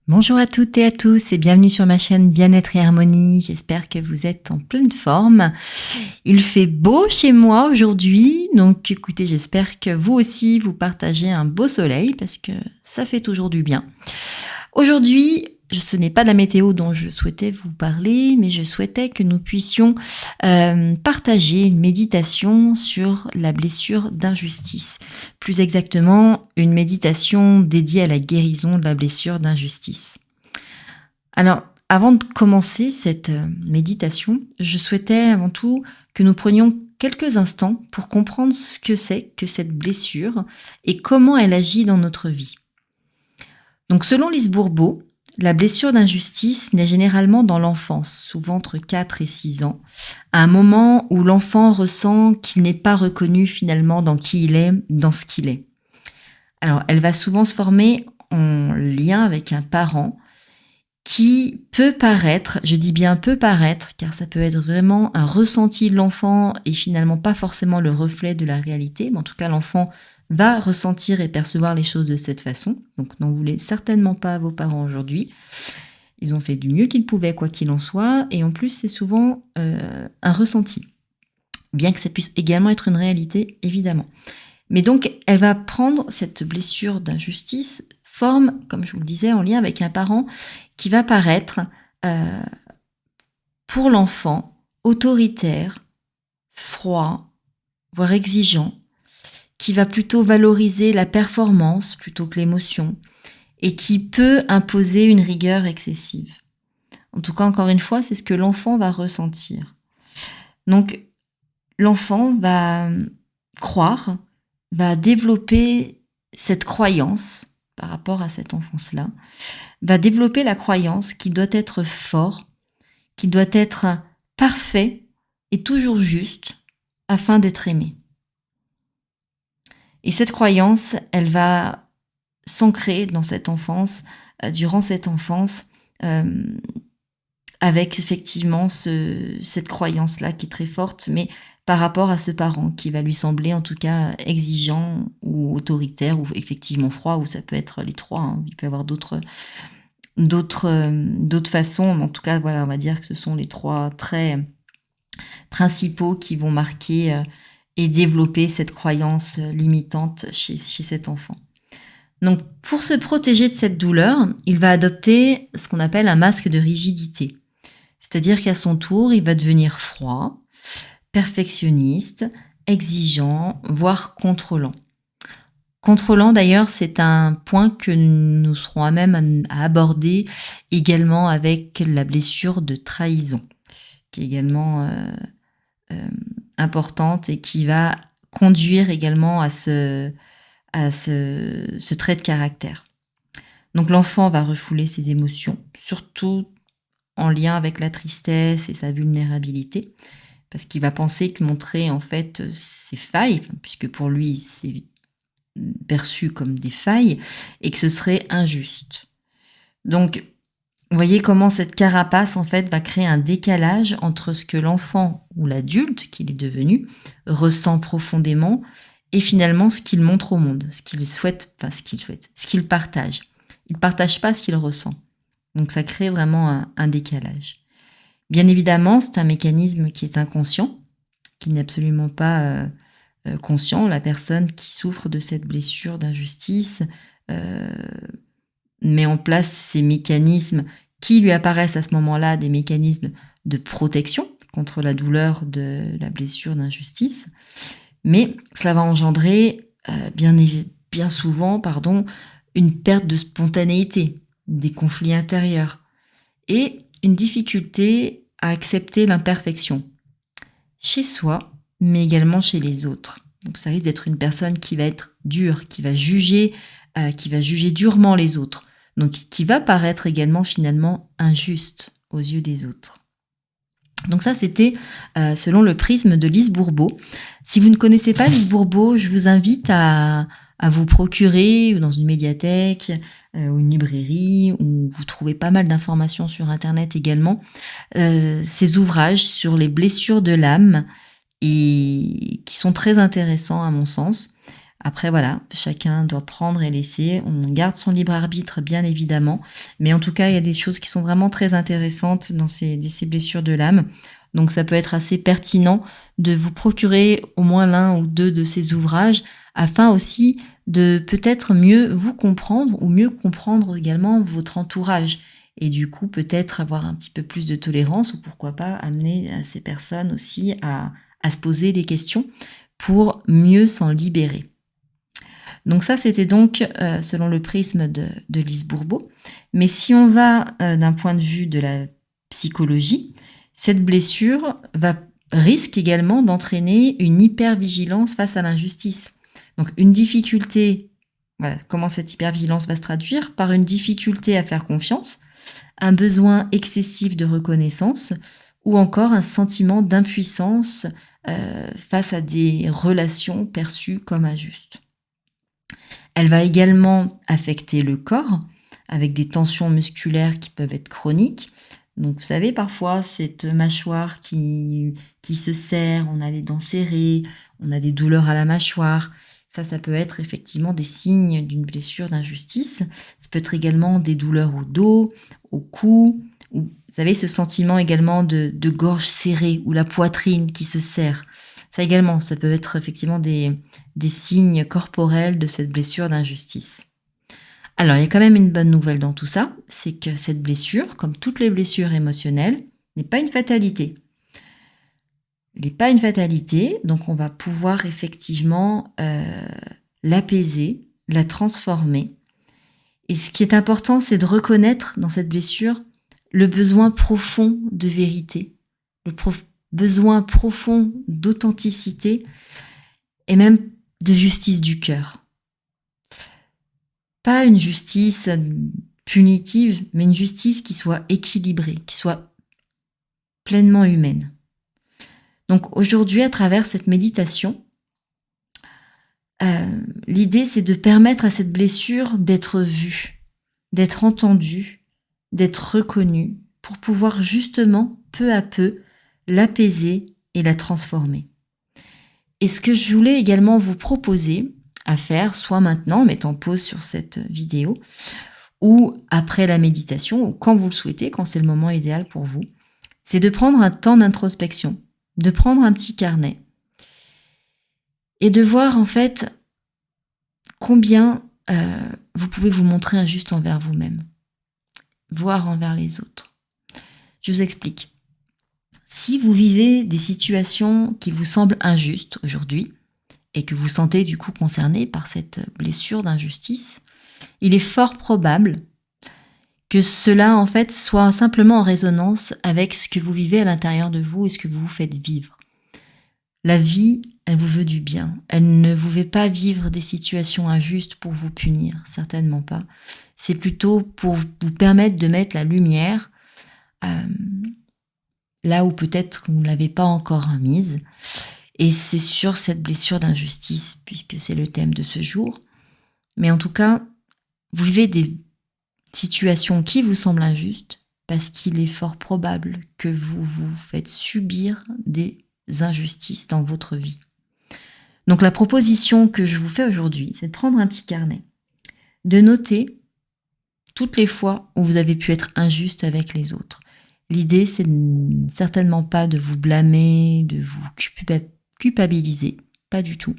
Bonjour à toutes et à tous et bienvenue sur ma chaîne Bien-être et Harmonie. J'espère que vous êtes en pleine forme. Il fait beau chez moi aujourd'hui, donc écoutez, j'espère que vous aussi vous partagez un beau soleil parce que ça fait toujours du bien. Aujourd'hui, ce n'est pas de la météo dont je souhaitais vous parler, mais je souhaitais que nous puissions partager une méditation sur la blessure d'injustice. Plus exactement, une méditation dédiée à la guérison de la blessure d'injustice. Alors, avant de commencer cette méditation, je souhaitais avant tout que nous prenions quelques instants pour comprendre ce que c'est que cette blessure et comment elle agit dans notre vie. Donc, selon Lise Bourbeau, la blessure d'injustice naît généralement dans l'enfance, souvent entre 4 et 6 ans, à un moment où l'enfant ressent qu'il n'est pas reconnu finalement dans qui il est, dans ce qu'il est. Alors, elle va souvent se former en lien avec un parent qui peut paraître, je dis bien peut paraître, car ça peut être vraiment un ressenti de l'enfant et finalement pas forcément le reflet de la réalité, mais en tout cas l'enfant va ressentir et percevoir les choses de cette façon. Donc n'en voulez certainement pas à vos parents aujourd'hui. Ils ont fait du mieux qu'ils pouvaient, quoi qu'il en soit, et en plus c'est souvent un ressenti, bien que ça puisse également être une réalité, évidemment. Mais donc elle va prendre cette blessure d'injustice, forme, comme je vous le disais, en lien avec un parent qui va paraître pour l'enfant autoritaire, froid, voire exigeant, qui va plutôt valoriser la performance plutôt que l'émotion et qui peut imposer une rigueur excessive. En tout cas, encore une fois, c'est ce que l'enfant va ressentir. Donc, l'enfant va croire, va développer cette croyance par rapport à cette enfance-là, va développer la croyance qu'il doit être fort, qu'il doit être parfait et toujours juste afin d'être aimé. Et cette croyance, elle va s'ancrer dans cette enfance, durant cette enfance, avec effectivement cette croyance-là qui est très forte, mais par rapport à ce parent qui va lui sembler en tout cas exigeant ou autoritaire ou effectivement froid, ou ça peut être les trois, hein. Il peut y avoir d'autres façons, mais en tout cas voilà, on va dire que ce sont les trois traits principaux qui vont marquer et développer cette croyance limitante chez cet enfant. Donc pour se protéger de cette douleur, il va adopter ce qu'on appelle un masque de rigidité. C'est-à-dire qu'à son tour, il va devenir froid, perfectionniste, exigeant, voire contrôlant. Contrôlant d'ailleurs, c'est un point que nous serons à même à aborder également avec la blessure de trahison, qui est également importante et qui va conduire également à ce trait de caractère. Donc l'enfant va refouler ses émotions, surtout en lien avec la tristesse et sa vulnérabilité, parce qu'il va penser que montrer en fait ses failles, puisque pour lui c'est perçu comme des failles, et que ce serait injuste. Donc, vous voyez comment cette carapace en fait va créer un décalage entre ce que l'enfant ou l'adulte qu'il est devenu ressent profondément et finalement ce qu'il montre au monde, ce qu'il partage. Il ne partage pas ce qu'il ressent. Donc ça crée vraiment un décalage. Bien évidemment, c'est un mécanisme qui est inconscient, qui n'est absolument pas conscient. La personne qui souffre de cette blessure d'injustice met en place ces mécanismes qui lui apparaissent à ce moment-là, des mécanismes de protection contre la douleur de la blessure d'injustice. Mais cela va engendrer bien souvent une perte de spontanéité, des conflits intérieurs et une difficulté à accepter l'imperfection chez soi, mais également chez les autres. Donc ça risque d'être une personne qui va être dure, qui va juger durement les autres, donc qui va paraître également finalement injuste aux yeux des autres. Donc ça, c'était selon le prisme de Lise Bourbeau. Si vous ne connaissez pas Lise Bourbeau, je vous invite à vous procurer, ou dans une médiathèque, ou une librairie, où vous trouvez pas mal d'informations sur Internet également, ces ouvrages sur les blessures de l'âme, et qui sont très intéressants à mon sens. Après, voilà, chacun doit prendre et laisser. On garde son libre arbitre, bien évidemment. Mais en tout cas, il y a des choses qui sont vraiment très intéressantes dans ces blessures de l'âme. Donc, ça peut être assez pertinent de vous procurer au moins l'un ou deux de ces ouvrages afin aussi de peut-être mieux vous comprendre ou mieux comprendre également votre entourage. Et du coup, peut-être avoir un petit peu plus de tolérance ou pourquoi pas amener ces personnes aussi à se poser des questions pour mieux s'en libérer. Donc ça, c'était donc selon le prisme de Lise Bourbeau. Mais si on va d'un point de vue de la psychologie, cette blessure risque également d'entraîner une hypervigilance face à l'injustice. Donc une difficulté, voilà, comment cette hypervigilance va se traduire? Par une difficulté à faire confiance, un besoin excessif de reconnaissance ou encore un sentiment d'impuissance face à des relations perçues comme injustes. Elle va également affecter le corps avec des tensions musculaires qui peuvent être chroniques. Donc vous savez, parfois cette mâchoire qui se serre, on a les dents serrées, on a des douleurs à la mâchoire. Ça peut être effectivement des signes d'une blessure d'injustice. Ça peut être également des douleurs au dos, au cou, ou vous savez ce sentiment également de gorge serrée ou la poitrine qui se serre. Ça également, ça peut être effectivement des signes corporels de cette blessure d'injustice. Alors, il y a quand même une bonne nouvelle dans tout ça, c'est que cette blessure, comme toutes les blessures émotionnelles, n'est pas une fatalité. Elle n'est pas une fatalité, donc on va pouvoir effectivement l'apaiser, la transformer. Et ce qui est important, c'est de reconnaître dans cette blessure le besoin profond de vérité, le besoin profond d'authenticité et même de justice du cœur. Pas une justice punitive, mais une justice qui soit équilibrée, qui soit pleinement humaine. Donc aujourd'hui, à travers cette méditation, l'idée c'est de permettre à cette blessure d'être vue, d'être entendue, d'être reconnue, pour pouvoir justement, peu à peu, l'apaiser et la transformer. Et ce que je voulais également vous proposer à faire, soit maintenant, en mettant pause sur cette vidéo, ou après la méditation, ou quand vous le souhaitez, quand c'est le moment idéal pour vous, c'est de prendre un temps d'introspection, de prendre un petit carnet et de voir en fait combien vous pouvez vous montrer injuste envers vous-même, voire envers les autres. Je vous explique. Si vous vivez des situations qui vous semblent injustes aujourd'hui et que vous sentez du coup concerné par cette blessure d'injustice, il est fort probable que cela en fait soit simplement en résonance avec ce que vous vivez à l'intérieur de vous et ce que vous vous faites vivre. La vie, elle vous veut du bien. Elle ne vous fait pas vivre des situations injustes pour vous punir, certainement pas. C'est plutôt pour vous permettre de mettre la lumière là où peut-être vous ne l'avez pas encore mise. Et c'est sur cette blessure d'injustice, puisque c'est le thème de ce jour. Mais en tout cas, vous vivez des situations qui vous semblent injustes parce qu'il est fort probable que vous vous faites subir des injustices dans votre vie. Donc la proposition que je vous fais aujourd'hui, c'est de prendre un petit carnet, de noter toutes les fois où vous avez pu être injuste avec les autres. L'idée, c'est certainement pas de vous blâmer, de vous culpabiliser, pas du tout.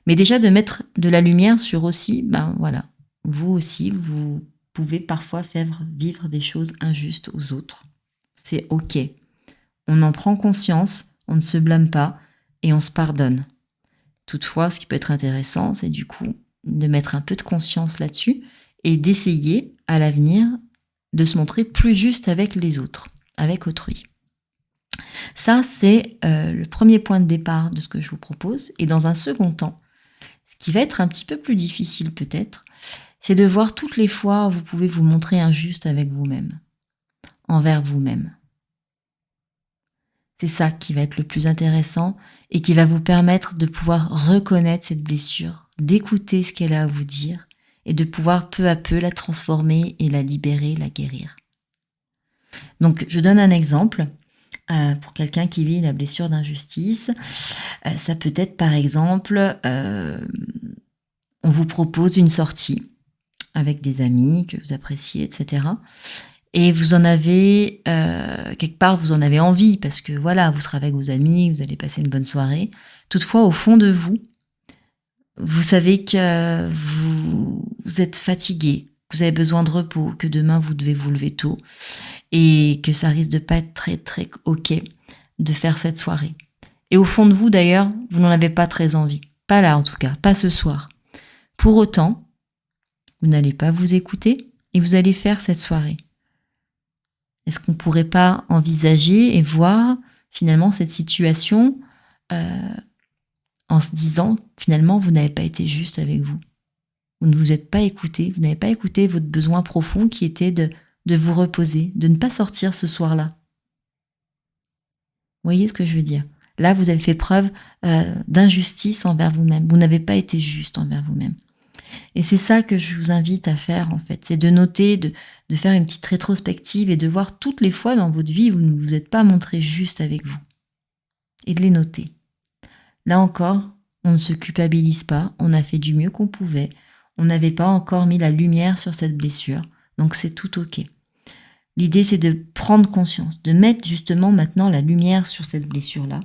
Mais déjà de mettre de la lumière sur aussi, vous aussi, vous pouvez parfois faire vivre des choses injustes aux autres. C'est ok. On en prend conscience, on ne se blâme pas et on se pardonne. Toutefois, ce qui peut être intéressant, c'est du coup de mettre un peu de conscience là-dessus et d'essayer à l'avenir de se montrer plus juste avec les autres, avec autrui. Ça, c'est le premier point de départ de ce que je vous propose. Et dans un second temps, ce qui va être un petit peu plus difficile peut-être, c'est de voir toutes les fois où vous pouvez vous montrer injuste avec vous-même, envers vous-même. C'est ça qui va être le plus intéressant et qui va vous permettre de pouvoir reconnaître cette blessure, d'écouter ce qu'elle a à vous dire et de pouvoir peu à peu la transformer et la libérer, la guérir. Donc, je donne un exemple pour quelqu'un qui vit la blessure d'injustice. Ça peut être par exemple on vous propose une sortie avec des amis que vous appréciez, etc. Et vous en avez, quelque part, vous en avez envie parce que voilà, vous serez avec vos amis, vous allez passer une bonne soirée. Toutefois, au fond de vous, vous savez que vous êtes fatigué, que vous avez besoin de repos, que demain vous devez vous lever tôt et que ça risque de pas être très très ok de faire cette soirée. Et au fond de vous d'ailleurs, vous n'en avez pas très envie. Pas là en tout cas, pas ce soir. Pour autant, vous n'allez pas vous écouter et vous allez faire cette soirée. Est-ce qu'on ne pourrait pas envisager et voir finalement cette situation en se disant finalement vous n'avez pas été juste avec vous. Vous ne vous êtes pas écouté, vous n'avez pas écouté votre besoin profond qui était de vous reposer, de ne pas sortir ce soir-là. Vous voyez ce que je veux dire? Là, vous avez fait preuve d'injustice envers vous-même. Vous n'avez pas été juste envers vous-même. Et c'est ça que je vous invite à faire en fait, c'est de noter, de faire une petite rétrospective et de voir toutes les fois dans votre vie où vous ne vous êtes pas montré juste avec vous. Et de les noter. Là encore, on ne se culpabilise pas, on a fait du mieux qu'on pouvait, on n'avait pas encore mis la lumière sur cette blessure, donc c'est tout ok. L'idée c'est de prendre conscience, de mettre justement maintenant la lumière sur cette blessure-là,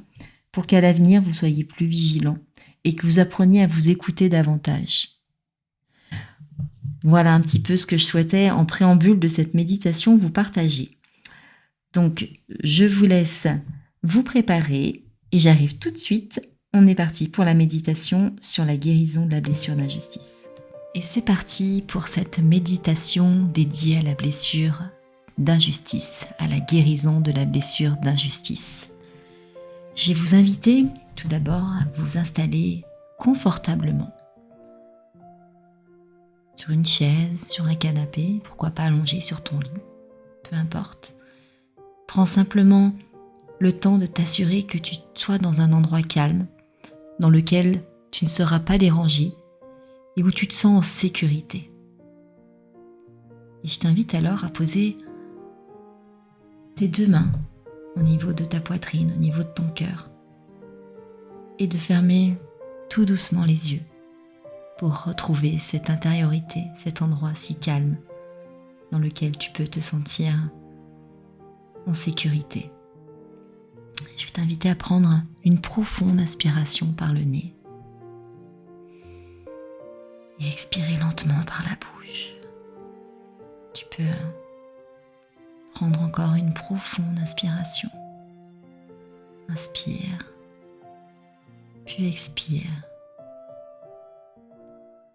pour qu'à l'avenir vous soyez plus vigilant et que vous appreniez à vous écouter davantage. Voilà un petit peu ce que je souhaitais en préambule de cette méditation vous partager. Donc je vous laisse vous préparer et j'arrive tout de suite. On est parti pour la méditation sur la guérison de la blessure d'injustice. Et c'est parti pour cette méditation dédiée à la blessure d'injustice, à la guérison de la blessure d'injustice. Je vais vous inviter tout d'abord à vous installer confortablement sur une chaise, sur un canapé, pourquoi pas allongé sur ton lit, peu importe. Prends simplement le temps de t'assurer que tu sois dans un endroit calme, dans lequel tu ne seras pas dérangé et où tu te sens en sécurité. Et je t'invite alors à poser tes deux mains au niveau de ta poitrine, au niveau de ton cœur, et de fermer tout doucement les yeux pour retrouver cette intériorité, cet endroit si calme dans lequel tu peux te sentir en sécurité. Je vais t'inviter à prendre une profonde inspiration par le nez et expirer lentement par la bouche. Tu peux prendre encore une profonde inspiration. Inspire, puis expire.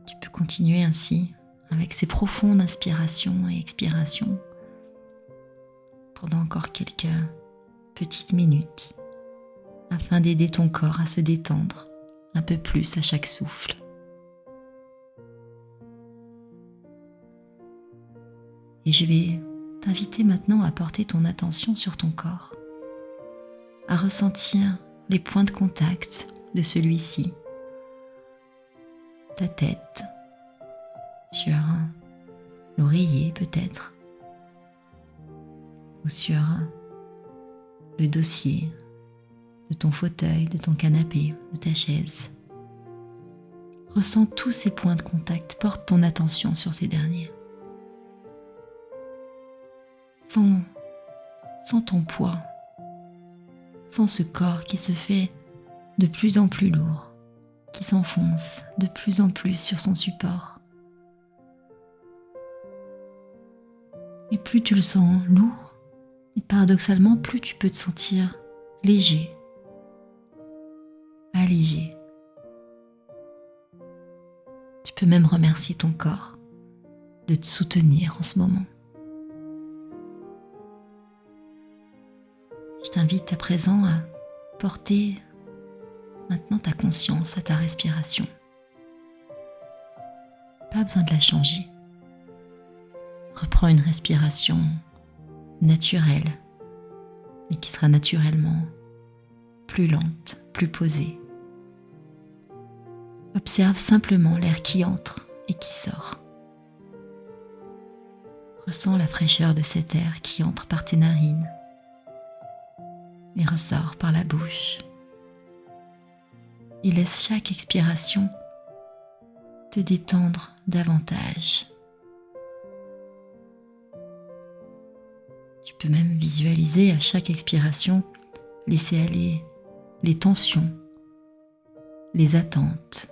Tu peux continuer ainsi avec ces profondes inspirations et expirations pendant encore quelques petites minutes afin d'aider ton corps à se détendre un peu plus à chaque souffle. Et je vais t'inviter maintenant à porter ton attention sur ton corps, à ressentir les points de contact de celui-ci, ta tête, sur l'oreiller peut-être, ou sur le dossier de ton fauteuil, de ton canapé, de ta chaise. Ressens tous ces points de contact, porte ton attention sur ces derniers. Sens ton poids, sens ce corps qui se fait de plus en plus lourd, qui s'enfonce de plus en plus sur son support. Et plus tu le sens lourd, et paradoxalement, plus tu peux te sentir léger, allégé. Tu peux même remercier ton corps de te soutenir en ce moment. Je t'invite à présent à porter maintenant ta conscience à ta respiration. Pas besoin de la changer. Reprends une respiration naturelle, mais qui sera naturellement plus lente, plus posée. Observe simplement l'air qui entre et qui sort. Ressens la fraîcheur de cet air qui entre par tes narines et ressort par la bouche. Et laisse chaque expiration te détendre davantage. Tu peux même visualiser à chaque expiration, laisser aller les tensions, les attentes,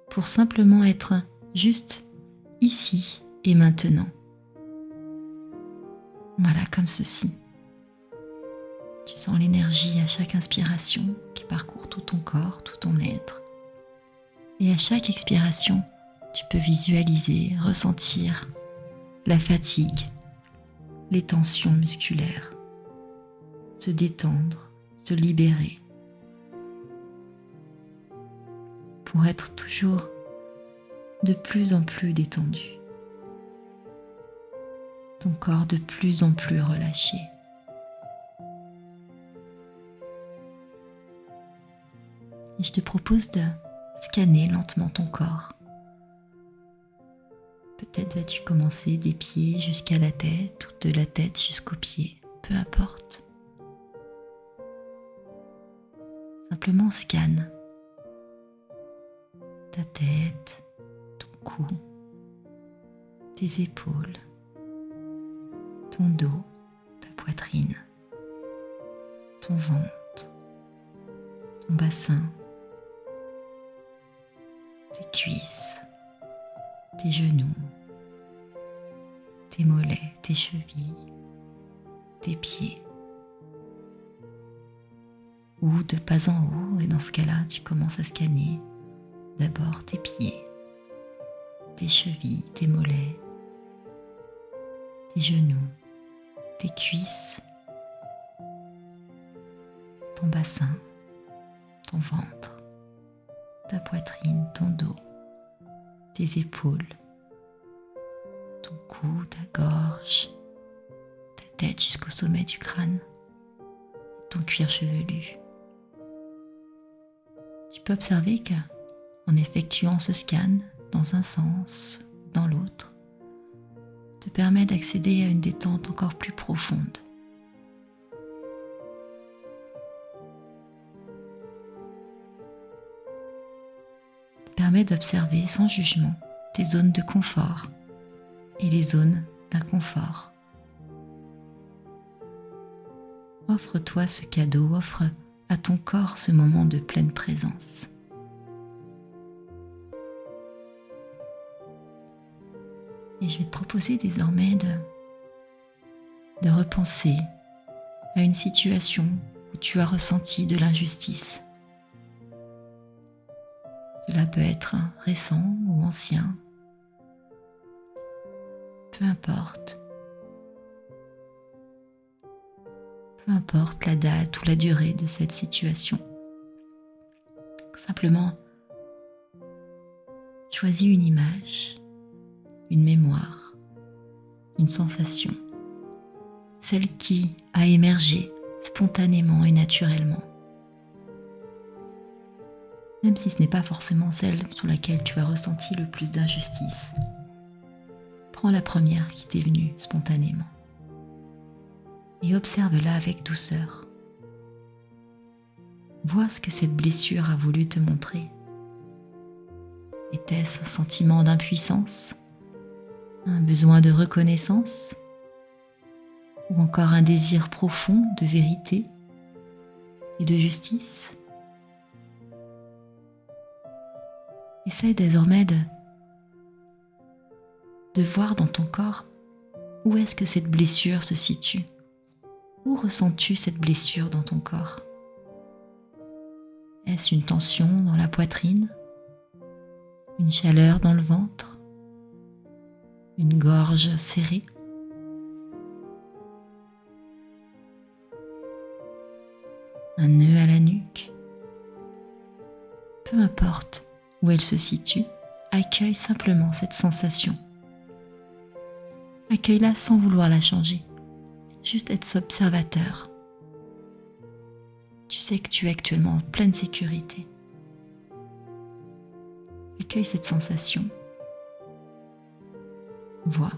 pour simplement être juste ici et maintenant. Voilà, comme ceci. Tu sens l'énergie à chaque inspiration qui parcourt tout ton corps, tout ton être. Et à chaque expiration, tu peux visualiser, ressentir la fatigue, les tensions musculaires, se détendre, se libérer, pour être toujours de plus en plus détendu, ton corps de plus en plus relâché. Et je te propose de scanner lentement ton corps. Peut-être vas-tu commencer des pieds jusqu'à la tête ou de la tête jusqu'aux pieds, peu importe. Simplement scanne ta tête, ton cou, tes épaules, ton dos, ta poitrine, ton ventre, ton bassin, tes cuisses, tes genoux, tes mollets, tes chevilles, tes pieds. Ou de pas en haut, et dans ce cas-là, tu commences à scanner d'abord tes pieds, tes chevilles, tes mollets, tes genoux, tes cuisses, ton bassin, ton ventre, ta poitrine, ton dos, tes épaules, ton cou, ta gorge, ta tête jusqu'au sommet du crâne, ton cuir chevelu. Tu peux observer qu'en effectuant ce scan dans un sens, dans l'autre, te permet d'accéder à une détente encore plus profonde. Te permet d'observer sans jugement tes zones de confort et les zones d'inconfort. Offre-toi ce cadeau, offre à ton corps ce moment de pleine présence. Et je vais te proposer désormais de repenser à une situation où tu as ressenti de l'injustice. Cela peut être récent ou ancien, peu importe. Peu importe la date ou la durée de cette situation. Simplement, choisis une image, une mémoire, une sensation, celle qui a émergé spontanément et naturellement. Même si ce n'est pas forcément celle sur laquelle tu as ressenti le plus d'injustice, prends la première qui t'est venue spontanément. Et observe-la avec douceur. Vois ce que cette blessure a voulu te montrer. Était-ce un sentiment d'impuissance, un besoin de reconnaissance, ou encore un désir profond de vérité et de justice? Essaie désormais de voir dans ton corps où est-ce que cette blessure se situe. Où ressens-tu cette blessure dans ton corps? Est-ce une tension dans la poitrine? Une chaleur dans le ventre? Une gorge serrée? Un nœud à la nuque? Peu importe où elle se situe, accueille simplement cette sensation. Accueille-la sans vouloir la changer. Juste être observateur. Tu sais que tu es actuellement en pleine sécurité. Accueille cette sensation. Vois.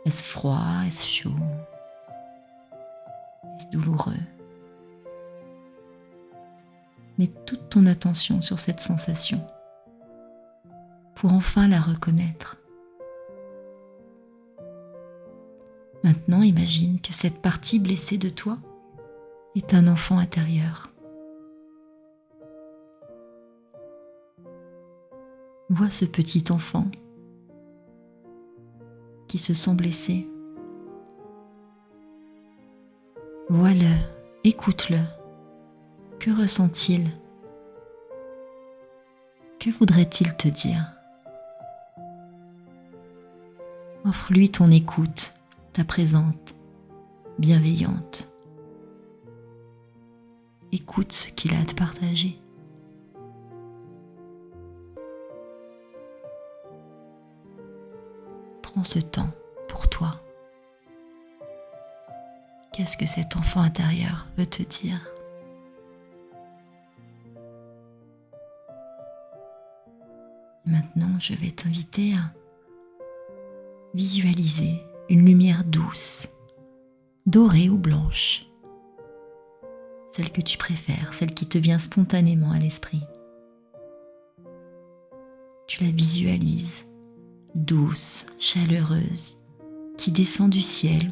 Est-ce froid? Est-ce chaud? Est-ce douloureux? Mets toute ton attention sur cette sensation pour enfin la reconnaître. Maintenant, imagine que cette partie blessée de toi est un enfant intérieur. Vois ce petit enfant qui se sent blessé. Vois-le, écoute-le. Que ressent-il? Que voudrait-il te dire? Offre-lui ton écoute, ta présence bienveillante. Écoute ce qu'il a à te partager. Prends ce temps pour toi. Qu'est-ce que cet enfant intérieur veut te dire? Maintenant, je vais t'inviter à visualiser une lumière douce, dorée ou blanche, celle que tu préfères, celle qui te vient spontanément à l'esprit. Tu la visualises, douce, chaleureuse, qui descend du ciel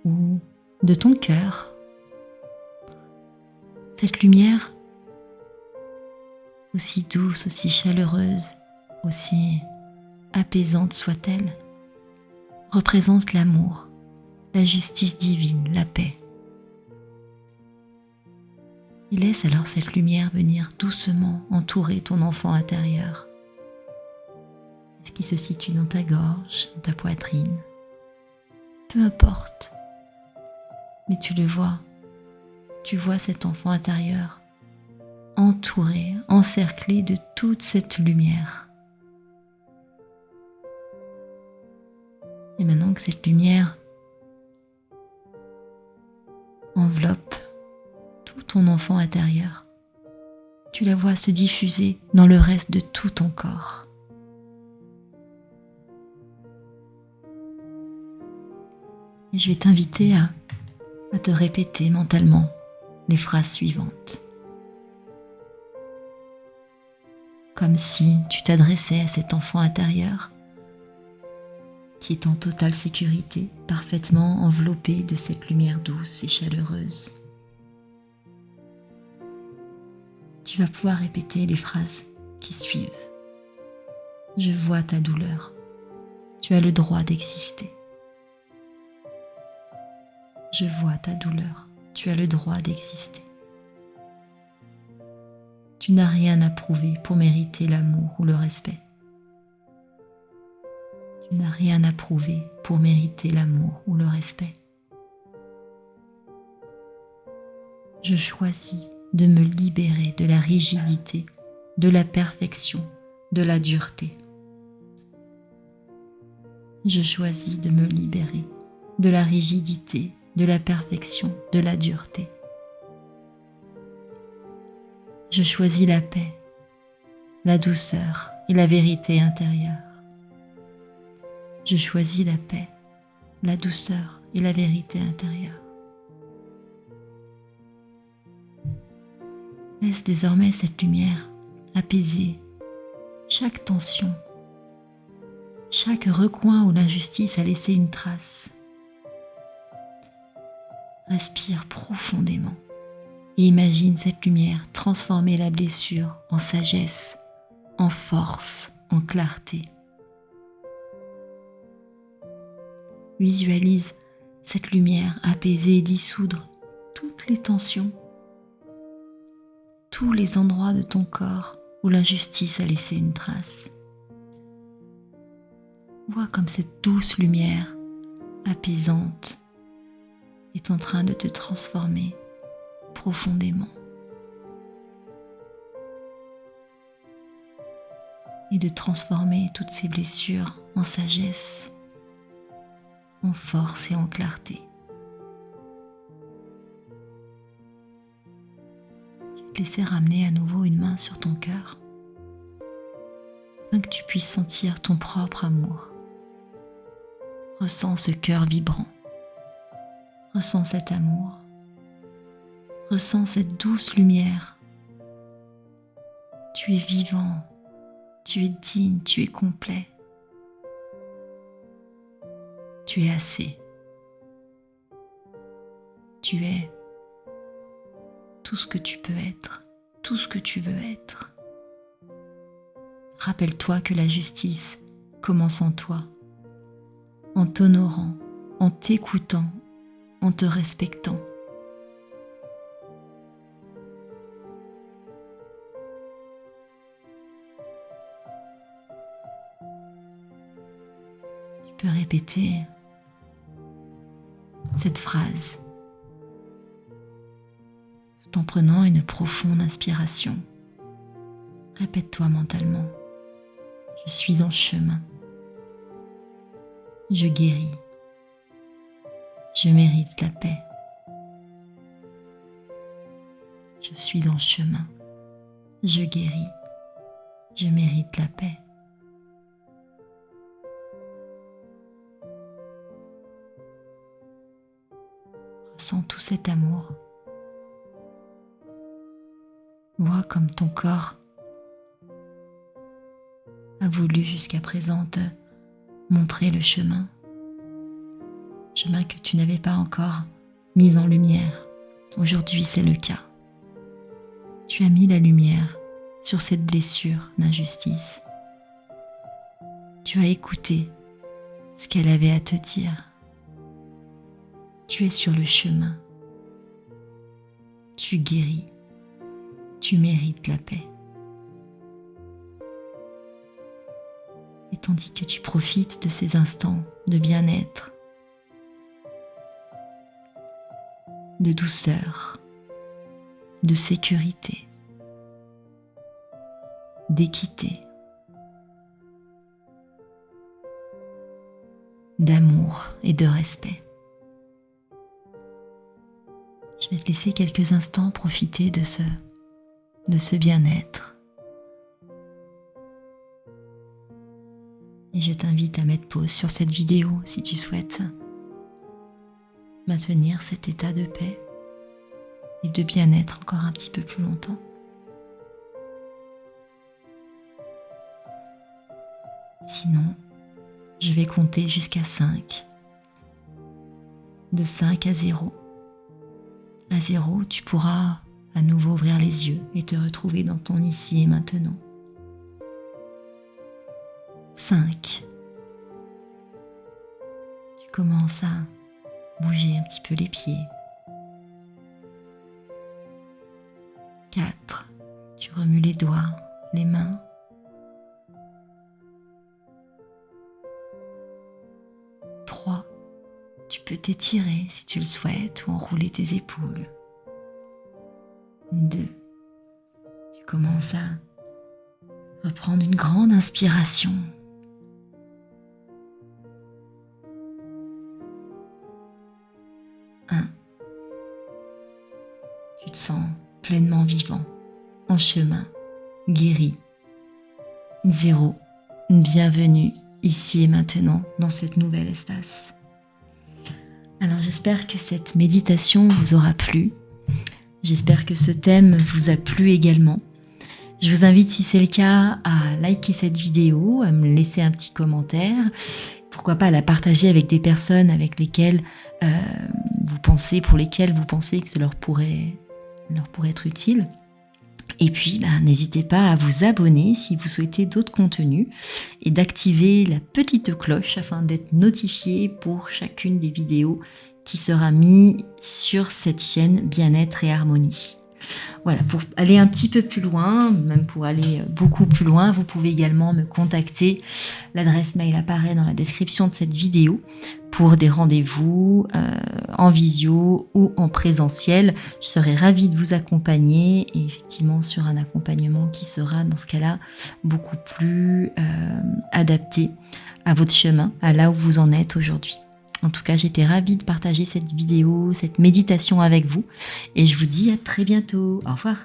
ou de ton cœur. Cette lumière, aussi douce, aussi chaleureuse, aussi apaisante soit-elle, représente l'amour, la justice divine, la paix. Et laisse alors cette lumière venir doucement entourer ton enfant intérieur. Est-ce qu'il se situe dans ta gorge, dans ta poitrine? Peu importe, mais tu le vois, tu vois cet enfant intérieur entouré, encerclé de toute cette lumière. Et maintenant que cette lumière enveloppe tout ton enfant intérieur, tu la vois se diffuser dans le reste de tout ton corps. Et je vais t'inviter à te répéter mentalement les phrases suivantes. Comme si tu t'adressais à cet enfant intérieur qui est en totale sécurité, parfaitement enveloppé de cette lumière douce et chaleureuse. Tu vas pouvoir répéter les phrases qui suivent. Je vois ta douleur. Tu as le droit d'exister. Je vois ta douleur. Tu as le droit d'exister. Tu n'as rien à prouver pour mériter l'amour ou le respect. Tu n'as rien à prouver pour mériter l'amour ou le respect. Je choisis de me libérer de la rigidité, de la perfection, de la dureté. Je choisis de me libérer de la rigidité, de la perfection, de la dureté. Je choisis la paix, la douceur et la vérité intérieure. Je choisis la paix, la douceur et la vérité intérieure. Laisse désormais cette lumière apaiser chaque tension, chaque recoin où l'injustice a laissé une trace. Respire profondément et imagine cette lumière transformer la blessure en sagesse, en force, en clarté. Visualise cette lumière apaiser et dissoudre toutes les tensions, tous les endroits de ton corps où l'injustice a laissé une trace. Vois comme cette douce lumière apaisante est en train de te transformer profondément et de transformer toutes ces blessures en sagesse, en force et en clarté. Je vais te laisser ramener à nouveau une main sur ton cœur afin que tu puisses sentir ton propre amour. Ressens ce cœur vibrant. Ressens cet amour. Ressens cette douce lumière. Tu es vivant, Tu es digne, tu es complet. Tu es assez. Tu es tout ce que tu peux être, tout ce que tu veux être. Rappelle-toi que la justice commence en toi, en t'honorant, en t'écoutant, en te respectant. Tu peux répéter cette phrase tout en prenant une profonde inspiration. Répète-toi mentalement. Je suis en chemin. Je guéris. Je mérite la paix. Je suis en chemin. Je guéris. Je mérite la paix. Ressens tout cet amour. Vois comme ton corps a voulu jusqu'à présent te montrer le chemin que tu n'avais pas encore mis en lumière. Aujourd'hui, c'est le cas. Tu as mis la lumière sur cette blessure d'injustice. Tu as écouté ce qu'elle avait à te dire. Tu es sur le chemin. Tu guéris. Tu mérites la paix. Et tandis que tu profites de ces instants de bien-être, de douceur, de sécurité, d'équité, d'amour et de respect. Je vais te laisser quelques instants profiter de ce bien-être. Et je t'invite à mettre pause sur cette vidéo si tu souhaites maintenir cet état de paix et de bien-être encore un petit peu plus longtemps. Sinon, je vais compter jusqu'à 5. De 5 à 0. À 0, tu pourras à nouveau ouvrir les yeux et te retrouver dans ton ici et maintenant. 5. Tu commences à bouger un petit peu les pieds. 4. Tu remues les doigts, les mains. 3. Tu peux t'étirer si tu le souhaites ou enrouler tes épaules. 2. Tu commences à reprendre une grande inspiration. 1. Tu te sens pleinement vivant, en chemin, guéri. 0. Bienvenue ici et maintenant dans cet nouvel espace. Alors j'espère que cette méditation vous aura plu. J'espère que ce thème vous a plu également. Je vous invite, si c'est le cas, à liker cette vidéo, à me laisser un petit commentaire. Pourquoi pas à la partager avec des personnes avec lesquelles pour lesquelles vous pensez que ça leur pourrait être utile. Et puis, n'hésitez pas à vous abonner si vous souhaitez d'autres contenus et d'activer la petite cloche afin d'être notifié pour chacune des vidéos qui sera mise sur cette chaîne Bien-être et Harmonie. Voilà, pour aller un petit peu plus loin, même pour aller beaucoup plus loin, vous pouvez également me contacter. L'adresse mail apparaît dans la description de cette vidéo pour des rendez-vous en visio ou en présentiel. Je serai ravie de vous accompagner et effectivement sur un accompagnement qui sera dans ce cas-là beaucoup plus adapté à votre chemin, à là où vous en êtes aujourd'hui. En tout cas, j'étais ravie de partager cette vidéo, cette méditation avec vous et je vous dis à très bientôt. Au revoir.